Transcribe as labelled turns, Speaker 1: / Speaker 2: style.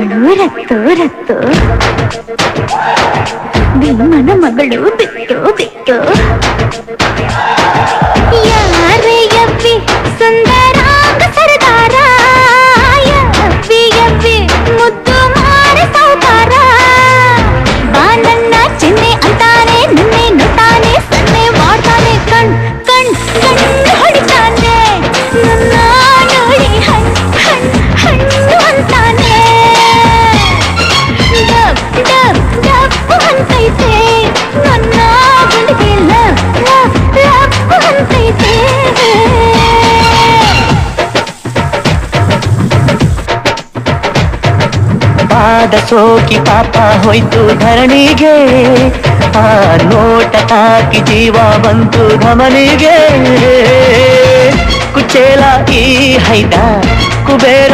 Speaker 1: ಮಗಳು ರತ್ತು ರತ್ತು, ಭೀಮನ ಮಗಳು ಬಿಟ್ಟು ಬಿಟ್ಟು. ಯಾರೇ ಯವ್ವಿ ಸುಂದರಾಂಗ ಸರದಾರ, ಯವ್ವಿ ಯವ್ವಿ ಮುದ್ದು ಮಾರೆ ಸೌಕಾರ. ಬಾ ನನ್ನ ಚೆನ್ನೆ ಅಂತಾನೆ, ನನ್ನೆ ನೋಡ್ತಾನೆ, ಸನ್ನೆ ಮಾಡ್ತಾನೆ, ಕಣ್ ಕಣ್ ಕಣ್ಣು ಹೊಡಿತಾನೆ, ನನ್ನ ನೋಡಿ ಹಣ್ಣು ಅಂತಾನೆ. ಡಬ್ಬು ಅಂತೈತೆ ನನ್ನ ಗುಂಡಿಗೆ, ಲಬ್ಬು ಅಂತೈತೆ.
Speaker 2: ಪಾದ ಸೋಕಿ ಪಾಪ ಹೋಯ್ತು ಧರಣಿಗೆ, ಆ ನೋಟ ತಾಕಿ ಜೀವ ಬಂತು ಧಮನಿಗೆ. ಕುಚೇಲ ಈ ಹೈದ ಕುಬೇರ